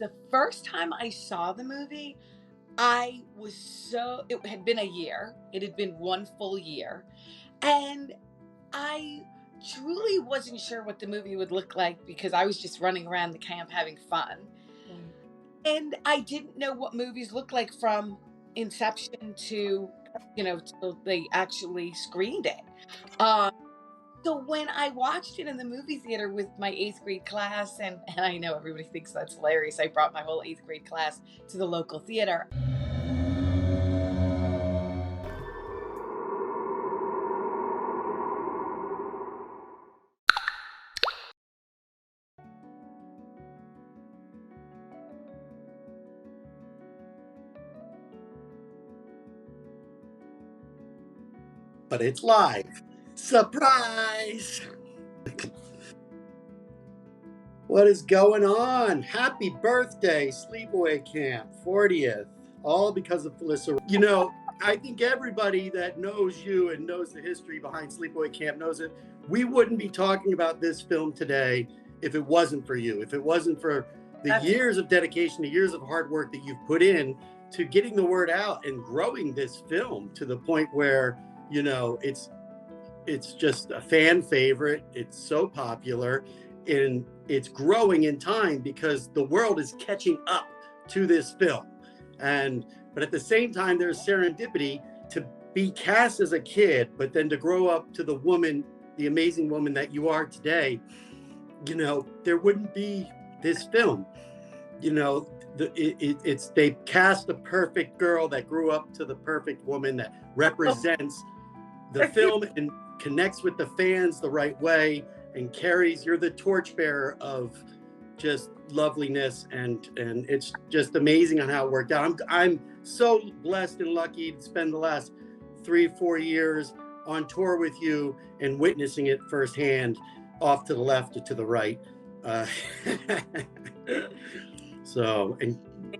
The first time I saw the movie, it had been a year. It had been one full year. And I truly wasn't sure what the movie would look like because I was just running around the camp having fun. And I didn't know what movies look like from inception to, till they actually screened it. So when I watched it in the movie theater with my 8th grade class, and I know everybody thinks that's hilarious, I brought my whole 8th grade class to the local theater. But it's live. Surprise! What is going on? Happy birthday, Sleepaway Camp, 40th. All because of Felissa. I think everybody that knows you and knows the history behind Sleepaway Camp knows it. We wouldn't be talking about this film today if it wasn't for you, if it wasn't for the years of dedication, the years of hard work that you've put in to getting the word out and growing this film to the point where, it's just a fan favorite. It's so popular and it's growing in time because the world is catching up to this film. But at the same time, there's serendipity to be cast as a kid, but then to grow up to the amazing woman that you are today. There wouldn't be this film. They cast the perfect girl that grew up to the perfect woman that represents the film and connects with the fans the right way and you're the torchbearer of just loveliness, and it's just amazing on how it worked out. I'm so blessed and lucky to spend the last 3-4 years on tour with you and witnessing it firsthand, off to the left or to the right. And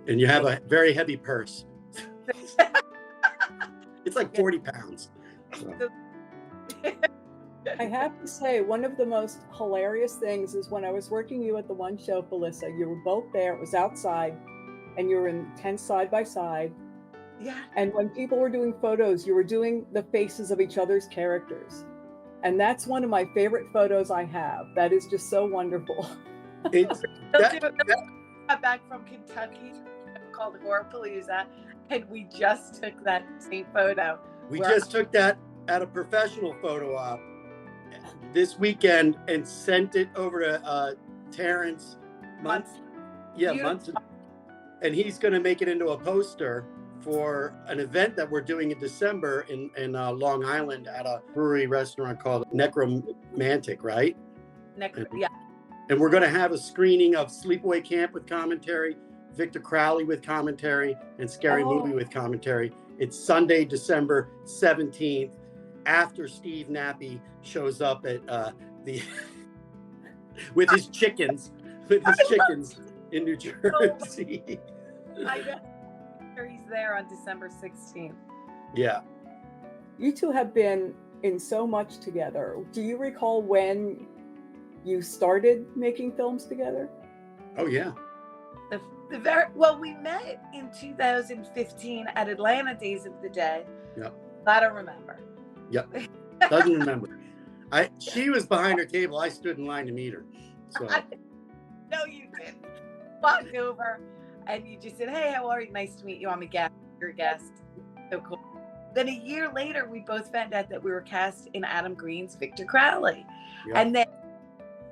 you have a very heavy purse. It's like 40 pounds. So. I have to say, one of the most hilarious things is when I was working you at the one show, Felissa, you were both there. It was outside, and you were in tents side by side. Yeah. And when people were doing photos, you were doing the faces of each other's characters. And that's one of my favorite photos I have. That is just so wonderful. Got back from Kentucky called Horrorpalooza, and we just took that same photo. We just took that at a professional photo op this weekend and sent it over to Terrence Months. And he's going to make it into a poster for an event that we're doing in December in Long Island at a brewery restaurant called Necromantic, right? Yeah. And we're going to have a screening of Sleepaway Camp with commentary, Victor Crowley with commentary, and Scary Movie with commentary. It's Sunday, December 17th, after Steve Nappy shows up at with his chickens in New Jersey. I know. He's there on December 16th. Yeah. You two have been in so much together. Do you recall when you started making films together? Oh yeah. We met in 2015 at Atlanta Days of the Dead. Yep. I don't remember. Yep. Doesn't remember. She was behind her table. I stood in line to meet her. So. No, you didn't. Walked over and you just said, "Hey, how are you? Nice to meet you. I'm a guest. You're a guest." So cool. Then a year later, we both found out that we were cast in Adam Green's Victor Crowley. Yep. And then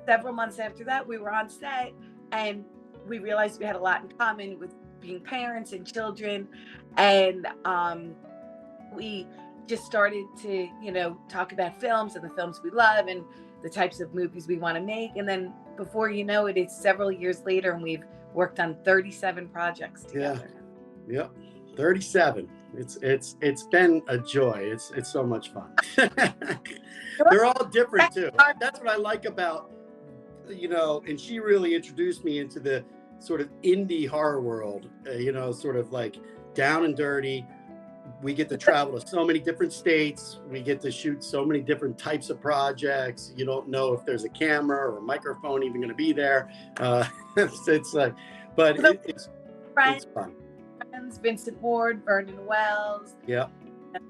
several months after that, we were on set and we realized we had a lot in common with being parents and children. And we just started to, talk about films and the films we love and the types of movies we want to make. And then before you know it, it's several years later and we've worked on 37 projects together. Yeah. 37. It's been a joy. It's so much fun. They're all different too. That's what I like about, and she really introduced me into the sort of indie horror world, sort of like down and dirty. We get to travel to so many different states. We get to shoot so many different types of projects. You don't know if there's a camera or a microphone even going to be there. It's like, but it's friends, fun. Vincent Ward, Vernon Wells. Yeah.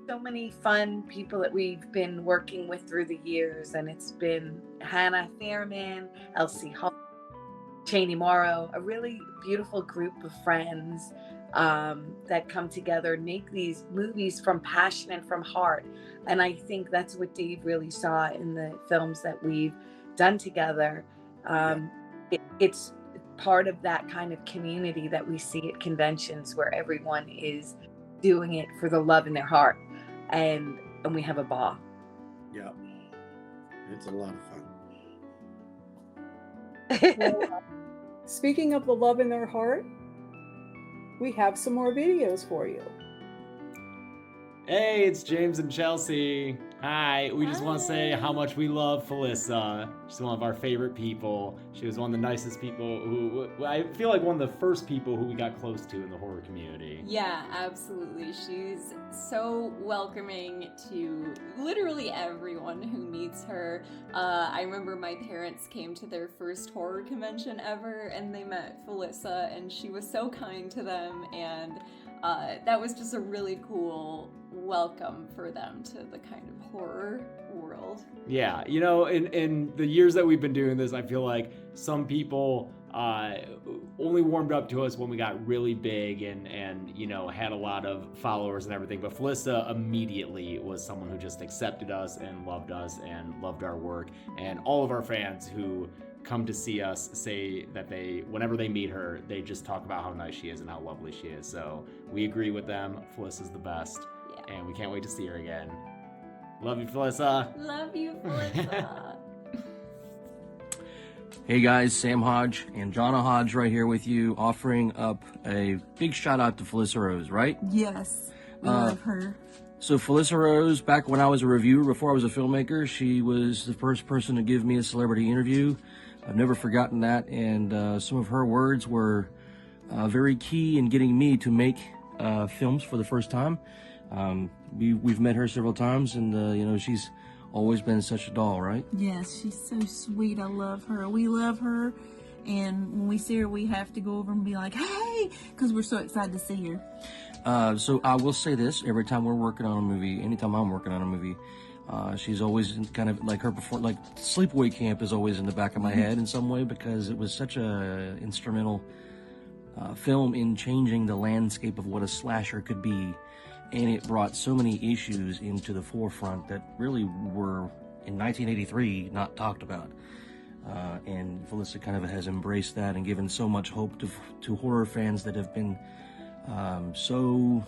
So many fun people that we've been working with through the years, and it's been Hannah Thierman, Elsie Hall, Cheney Morrow, a really beautiful group of friends that come together and make these movies from passion and from heart. And I think that's what Dave really saw in the films that we've done together. It's part of that kind of community that we see at conventions, where everyone is doing it for the love in their heart, and we have a ball. Yeah, it's a lot of fun. Well, speaking of the love in their heart, we have some more videos for you. Hey, it's James and Chelsea. Hi, we just want to say how much we love Felissa. She's one of our favorite people. She was one of the nicest people who, I feel like one of the first people who we got close to in the horror community. Yeah, absolutely. She's so welcoming to literally everyone who meets her. I remember my parents came to their first horror convention ever, and they met Felissa, and she was so kind to them, and that was just a really cool welcome for them to the kind of horror world. Yeah, you know, in the years that we've been doing this, I feel like some people only warmed up to us when we got really big and you know, had a lot of followers and everything. But Felissa immediately was someone who just accepted us and loved our work. And all of our fans who come to see us say that whenever they meet her, they just talk about how nice she is and how lovely she is. So we agree with them. Felissa's the best. Yeah. And we can't wait to see her again. Love you, Felissa. Love you, Felissa. Hey guys, Sam Hodge and DonnaJean right here with you, offering up a big shout out to Felissa Rose, right? Yes, we love her. So Felissa Rose, back when I was a reviewer, before I was a filmmaker, she was the first person to give me a celebrity interview. I've never forgotten that, and some of her words were very key in getting me to make films for the first time. We've met her several times, and you know, she's always been such a doll, right? Yes, she's so sweet. I love her. We love her, and when we see her, we have to go over and be like, hey, because we're so excited to see her. So I will say this, every time we're working on a movie, anytime I'm working on a movie, she's always kind of like like Sleepaway Camp is always in the back of my head in some way, because it was such a instrumental film in changing the landscape of what a slasher could be. And it brought so many issues into the forefront that really were, in 1983, not talked about. And Felissa kind of has embraced that and given so much hope to horror fans that have been so,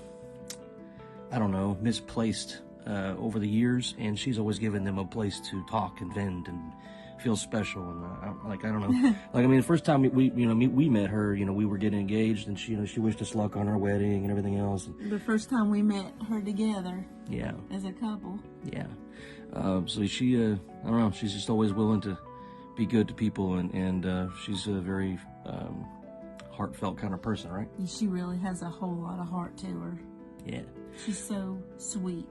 I don't know, misplaced over the years. And she's always given them a place to talk and vent and feel special. And I don't know. Like, I mean, the first time we met her, you know, we were getting engaged, and she, you know, she wished us luck on our wedding and everything else. The first time we met her together. Yeah. As a couple. Yeah. So she, I don't know, she's just always willing to be good to people, and she's a very heartfelt kind of person, right? She really has a whole lot of heart to her. Yeah. She's so sweet.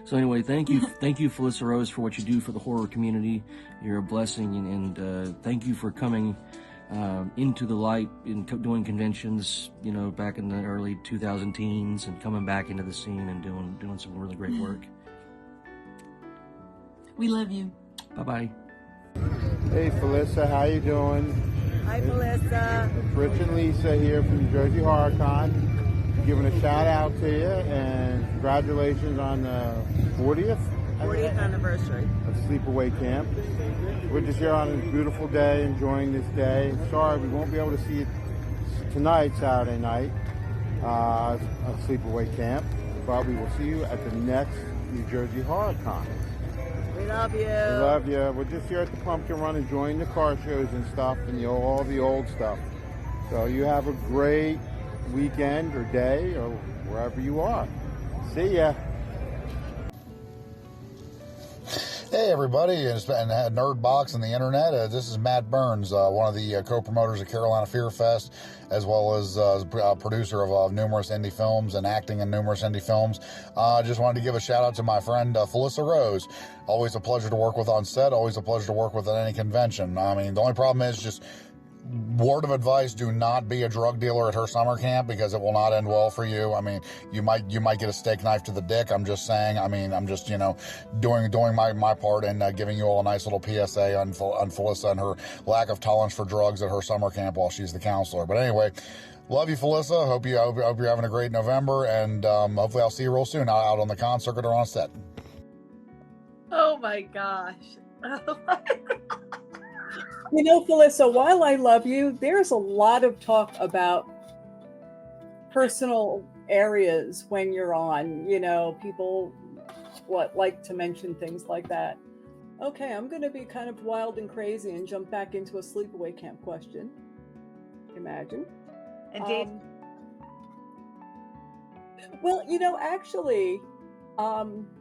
So anyway, thank you, Felissa Rose, for what you do for the horror community. You're a blessing, and thank you for coming into the light in doing conventions, you know, back in the early 2000 teens, and coming back into the scene and doing some really great work. We love you. Bye-bye. Hey Felissa, how you doing? Hi Felissa. It's Rich and Lisa here from New Jersey HorrorCon. Giving a shout out to you, and congratulations on the 40th anniversary of Sleepaway Camp. We're just here on a beautiful day, enjoying this day. Sorry we won't be able to see you tonight, Saturday night, at Sleepaway Camp, but we will see you at the next New Jersey HorrorCon. We love you. We love you. We're just here at the Pumpkin Run enjoying the car shows and stuff, and all the old stuff. So you have a great weekend or day or wherever you are. See ya. Hey everybody, and Nerd Box and the internet. This is Matt Burns, one of the co-promoters of Carolina Fear Fest, as well as producer of numerous indie films and acting in numerous indie films. Just wanted to give a shout out to my friend Felissa Rose. Always a pleasure to work with on set, always a pleasure to work with at any convention. I mean, the only problem is just word of advice: do not be a drug dealer at her summer camp, because it will not end well for you. I mean, you might get a steak knife to the dick. I'm just saying. I mean, I'm just doing my part and giving you all a nice little PSA on Felissa and her lack of tolerance for drugs at her summer camp while she's the counselor. But anyway, love you, Felissa. Hope you're having a great November, and hopefully I'll see you real soon out on the con circuit or on set. Oh my gosh. Felissa, while I love you, there's a lot of talk about personal areas when you're on. People like to mention things like that. Okay, I'm going to be kind of wild and crazy and jump back into a sleepaway camp question. Imagine. And Dave. Well, actually,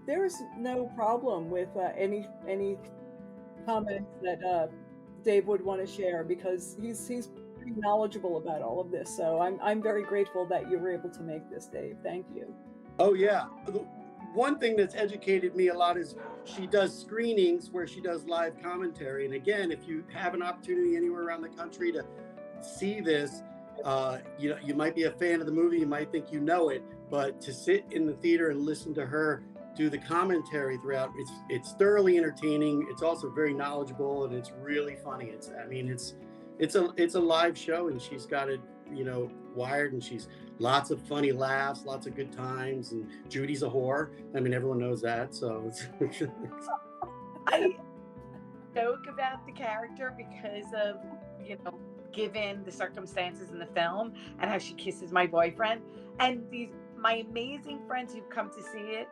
there's no problem with any comments that Dave would want to share, because he's pretty knowledgeable about all of this. So I'm very grateful that you were able to make this, Dave. Thank you. Oh yeah. One thing that's educated me a lot is she does screenings where she does live commentary. And again, if you have an opportunity anywhere around the country to see this, you might be a fan of the movie, you might think you know it, but to sit in the theater and listen to her do the commentary throughout, it's thoroughly entertaining. It's also very knowledgeable, and it's really funny. It's a live show, and she's got it wired, and she's lots of funny laughs, lots of good times, and Judy's a whore. I mean, everyone knows that. So I joke about the character because of given the circumstances in the film and how she kisses my boyfriend, and my amazing friends who've come to see it,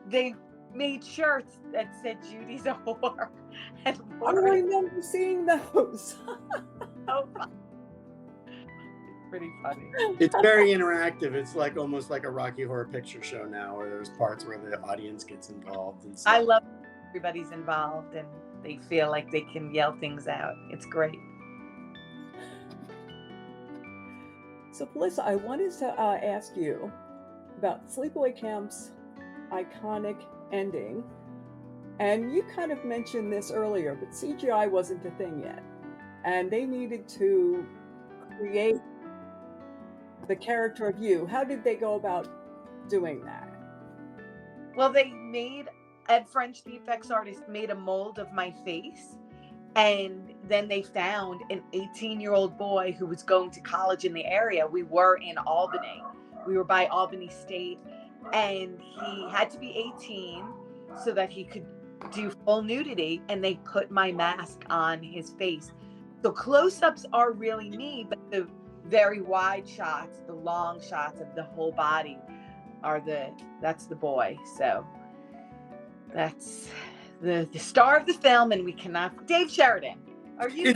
they made shirts that said Judy's a whore. And I remember seeing those. So fun. Pretty funny. It's very interactive. It's almost like a Rocky Horror Picture Show now, where there's parts where the audience gets involved and stuff. I love everybody's involved and they feel like they can yell things out. It's great. So Felissa, I wanted to ask you about Sleepaway Camp's iconic ending. And you kind of mentioned this earlier, but CGI wasn't a thing yet. And they needed to create the character of you. How did they go about doing that? Well, Ed French, the effects artist, made a mold of my face. And then they found an 18-year-old boy who was going to college in the area. We were in Albany. We were by Albany State. And he had to be 18 so that he could do full nudity. And they put my mask on his face. So close-ups are really me, but the very wide shots, the long shots of the whole body that's the boy. So that's the star of the film, and we cannot. Dave Sheridan, are you?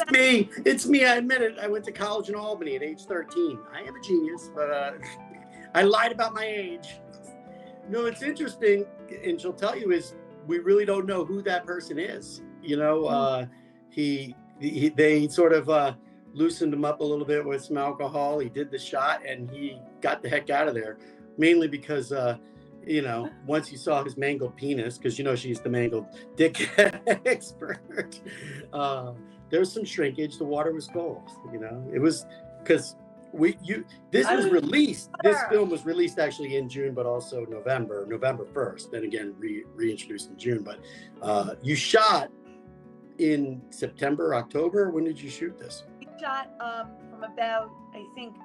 It's me. I admit it. I went to college in Albany at age 13. I am a genius, but I lied about my age. No, it's interesting, and she'll tell you, is we really don't know who that person is. They sort of loosened him up a little bit with some alcohol. He did the shot, and he got the heck out of there, mainly because once you saw his mangled penis, because she's the mangled dick expert, there's some shrinkage. The water was cold. It was because this film was released actually in June, but also November 1st, then again reintroduced in June. But you shot in September, October. When did you shoot this? We shot from about, I think,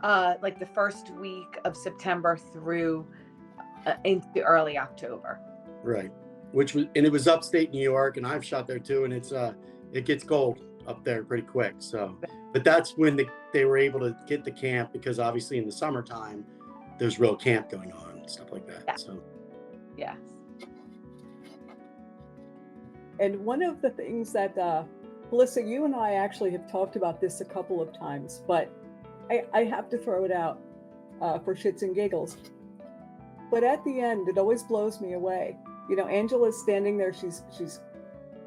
like the first week of September through into early October. Right. It was upstate New York, and I've shot there too, and it gets cold up there pretty quick. So, but that's when they were able to get the camp, because obviously in the summertime there's real camp going on and stuff like that. Yeah. So yes. And one of the things that Felissa, you and I actually have talked about this a couple of times, but I have to throw it out for shits and giggles. But at the end, it always blows me away. Angela's standing there. She's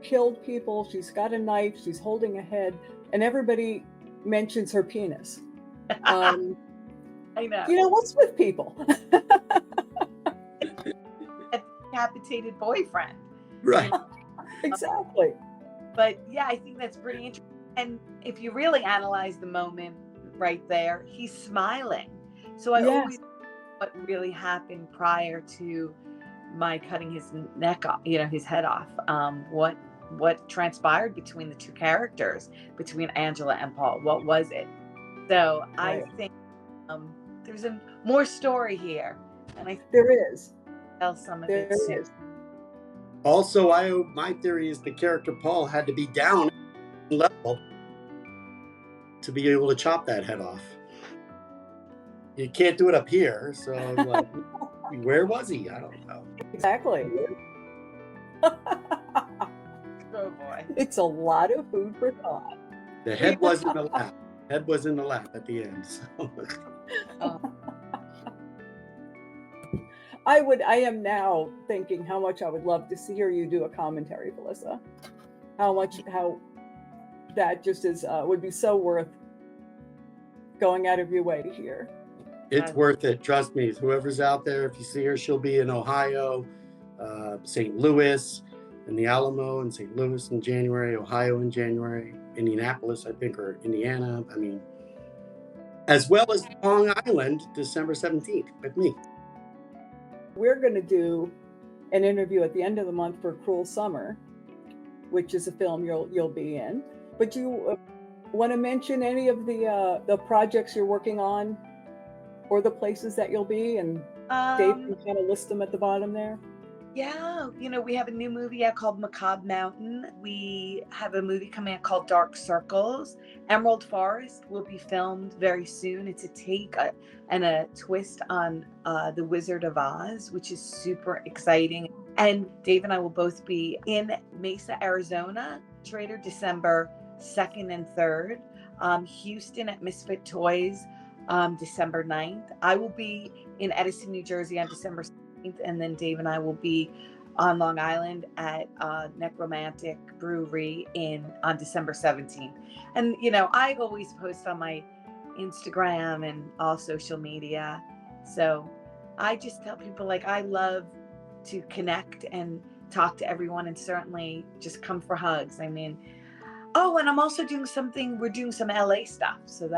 killed people. She's got a knife. She's holding a head, and everybody mentions her penis. I know. What's with people? A decapitated boyfriend. Right. Exactly. But yeah, I think that's pretty interesting. And if you really analyze the moment right there, he's smiling. So I Yes. always what really happened prior to my cutting his neck off, his head off. What transpired between the two characters, between Angela and Paul? What was it? So I think there's a more story here, and I think There is. tell some of There it soon. is. Also, my theory is the character Paul had to be down level to be able to chop that head off. You can't do it up here, so I'm like, where was he? I don't know. Exactly. Oh boy. It's a lot of food for thought. The head was in the lap. Head was in the lap at the end. So. I am now thinking how much I would love to hear you do a commentary, Felissa. How that just is would be so worth going out of your way to hear. It's worth it. Trust me. Whoever's out there, if you see her, she'll be in Ohio, St. Louis, in the Alamo, in St. Louis in January, Ohio in January, Indianapolis, I think, or Indiana. I mean, as well as Long Island, December 17th with me. We're going to do an interview at the end of the month for Cruel Summer, which is a film you'll be in. But you want to mention any of the projects you're working on, or the places that you'll be, and Dave can kind of list them at the bottom there? Yeah, we have a new movie out called Macabre Mountain. We have a movie coming out called Dark Circles. Emerald Forest will be filmed very soon. It's a take and a twist on The Wizard of Oz, which is super exciting. And Dave and I will both be in Mesa, Arizona, Trader December 2nd and 3rd. Houston at Misfit Toys, December 9th. I will be in Edison, New Jersey on December 16th, and then Dave and I will be on Long Island at Necromantic Brewery on December 17th. And I always post on my Instagram and all social media. So I just tell people, I love to connect and talk to everyone, and certainly just come for hugs. I mean, and I'm also doing something, we're doing some LA stuff. So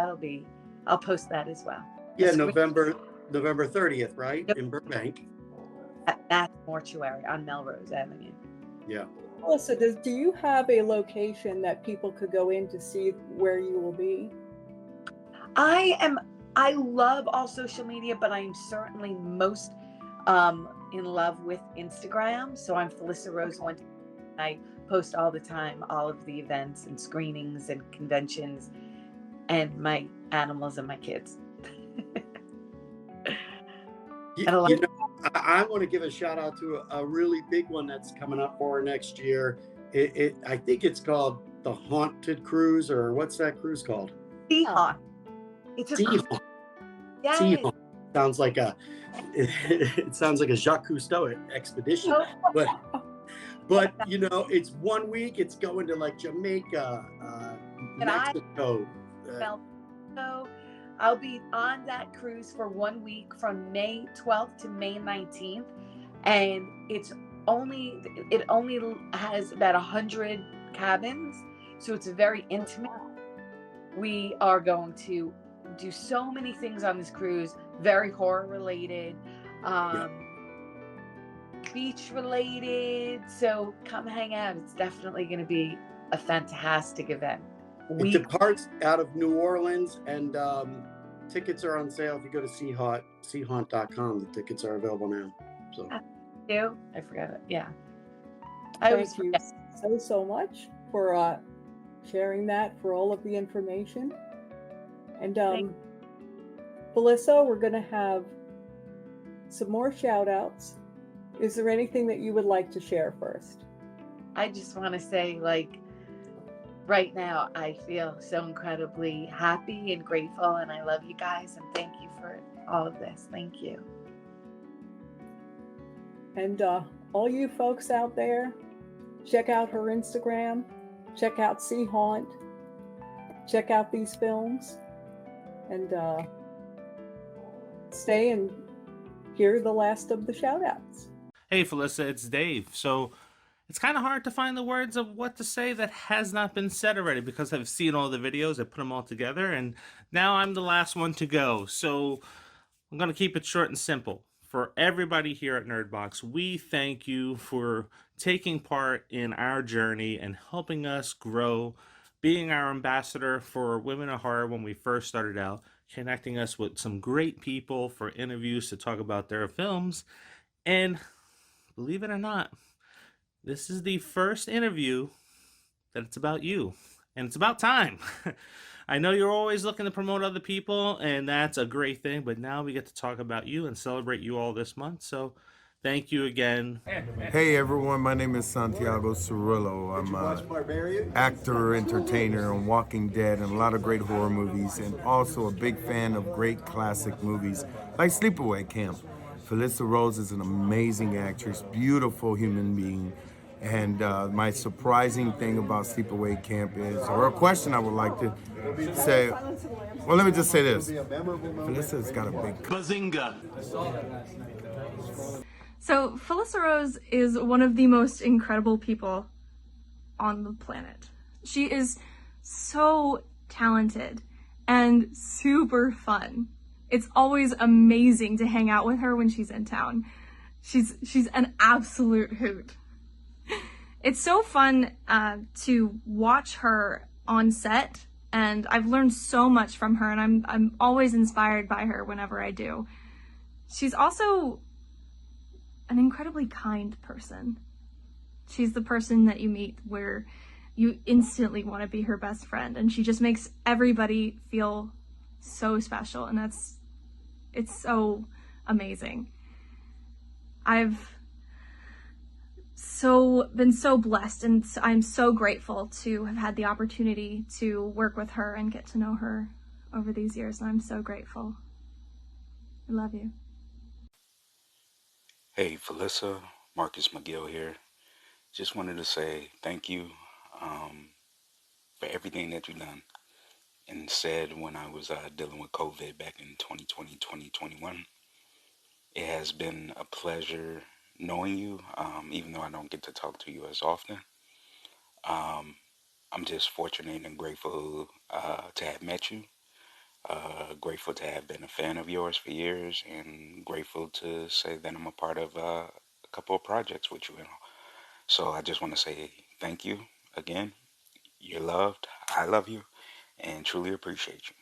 I'll post that as well. Yeah, November 30th, right? In Burbank. At that mortuary on Melrose Avenue. Yeah. Also, do you have a location that people could go in to see where you will be? I love all social media, but I'm certainly most in love with Instagram. So I'm Felissa Rose 1. I post all the time, all of the events and screenings and conventions and my animals and my kids. I want to give a shout out to a really big one that's coming up for next year. I think it's called the Haunted Cruise, or what's that cruise called? Sea Haunt. It's a Sea Haunt. Yes. Sea Haunt. It sounds like a Jacques Cousteau expedition, but it's 1 week. It's going to Jamaica, Mexico. So I'll be on that cruise for 1 week from May 12th to May 19th, and it only has about 100 cabins, so it's very intimate. We are going to do so many things on this cruise, very horror related, beach related. So come hang out. It's definitely going to be a fantastic event. It departs out of New Orleans, and tickets are on sale. If you go to seahaunt.com, the tickets are available now. So I forgot it. Yeah. Thank you so much for sharing that, for all of the information. And Felissa, we're going to have some more shout outs. Is there anything that you would like to share first? I just want to say, right now, I feel so incredibly happy and grateful, and I love you guys, and thank you for all of this. Thank you. And all you folks out there, check out her Instagram, check out Sea Haunt, check out these films, and stay and hear the last of the shout outs. Hey Felissa, it's Dave. So it's kind of hard to find the words of what to say that has not been said already, because I've seen all the videos, I put them all together, and now I'm the last one to go. So I'm going to keep it short and simple. For everybody here at Nerdbox, we thank you for taking part in our journey and helping us grow, being our ambassador for Women of Horror when we first started out, connecting us with some great people for interviews to talk about their films. And believe it or not, this is the first interview that it's about you. And it's about time. I know you're always looking to promote other people, and that's a great thing, but now we get to talk about you and celebrate you all this month. So thank you again. Hey everyone, my name is Santiago Cirillo. I'm an actor, entertainer on Walking Dead and a lot of great horror movies, and also a big fan of great classic movies like Sleepaway Camp. Felissa Rose is an amazing actress, beautiful human being. And my surprising thing about Sleepaway Camp is, or a question I would like to say, well, let me just say this. Felissa's got a big bazinga. So Felissa Rose is one of the most incredible people on the planet. She is so talented and super fun. It's always amazing to hang out with her when she's in town. She's an absolute hoot. It's so fun to watch her on set, and I've learned so much from her, and I'm always inspired by her whenever I do. She's also an incredibly kind person. She's the person that you meet where you instantly want to be her best friend, and she just makes everybody feel so special, and it's so amazing. I've been so blessed, and I'm so grateful to have had the opportunity to work with her and get to know her over these years, and I'm so grateful. I love you. Hey Felissa, Marcus McGill here. Just wanted to say thank you for everything that you've done and said when I was dealing with COVID back in 2020, 2021. It has been a pleasure knowing you, even though I don't get to talk to you as often. I'm just fortunate and grateful to have met you, grateful to have been a fan of yours for years, and grateful to say that I'm a part of a couple of projects with you. So I just want to say thank you again. You're loved, I love you, and truly appreciate you.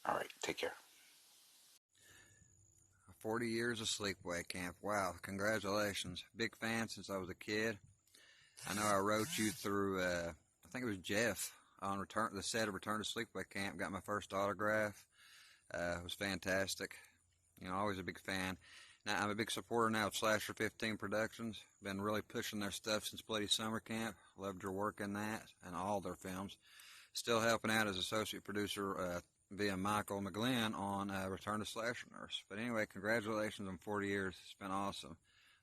All right, take care. 40 years of Sleepaway Camp. Wow, congratulations. Big fan since I was a kid. I know I wrote you through, I think it was Jeff, on the set of Return to Sleepaway Camp. Got my first autograph. It was fantastic. You know, always a big fan. Now, I'm a big supporter now of Slasher 15 Productions. Been really pushing their stuff since Bloody Summer Camp. Loved your work in that and all their films. Still helping out as associate producer via Michael McGlynn on Return to Slasher Nurse. But anyway, congratulations on 40 years. It's been awesome.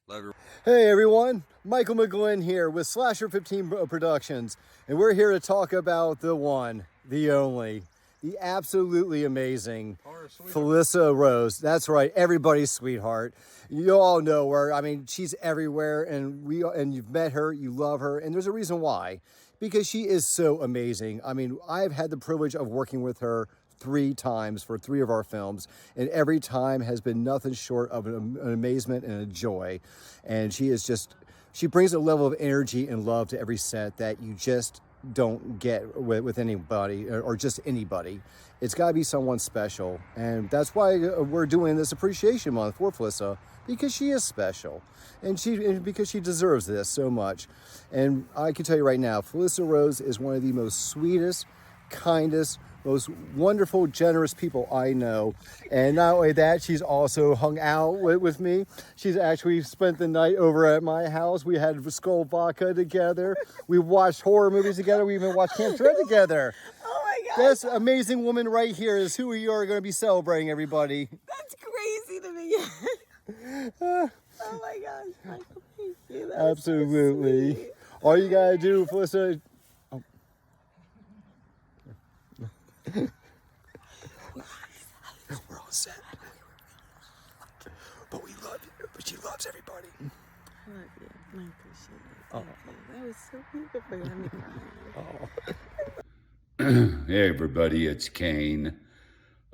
Love your... Hey everyone, Michael McGlynn here with Slasher 15 Productions, and we're here to talk about the one, the only, the absolutely amazing Felissa Rose. That's right, everybody's sweetheart. You all know her. I mean, she's everywhere, and you've met her, you love her, and there's a reason why. Because she is so amazing. I mean, I've had the privilege of working with her 3 times for 3 of our films, and every time has been nothing short of an amazement and a joy. And she brings a level of energy and love to every set that you just don't get with anybody or just anybody. It's got to be someone special, and that's why we're doing this Appreciation Month for Felissa, because she is special, and because she deserves this so much. And I can tell you right now, Felissa Rose is one of the most sweetest, kindest, most wonderful, generous people I know. And not only that, she's also hung out with me. She's actually spent the night over at my house. We had Skull Vodka together. We watched horror movies together. We even watched Camp Dread together. Oh my God. This amazing woman right here is who we are going to be celebrating, everybody. That's crazy to me. Oh my gosh, Michael, thank you. That was so Absolutely. sweet. All you got to do, Felissa... Oh. We're all set. But we love you. But she loves everybody. I love you. I appreciate it. Thank you. That was so beautiful. You had me crying. Hey everybody, it's Kane.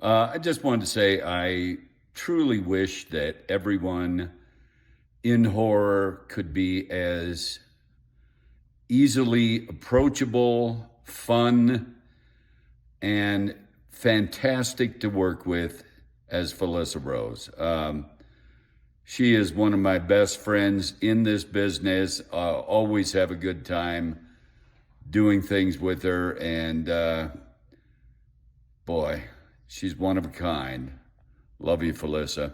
I just wanted to say I truly wish that everyone in horror could be as easily approachable, fun, and fantastic to work with as Felissa Rose. She is one of my best friends in this business. Always have a good time doing things with her, and boy, she's one of a kind. Love you, Felissa.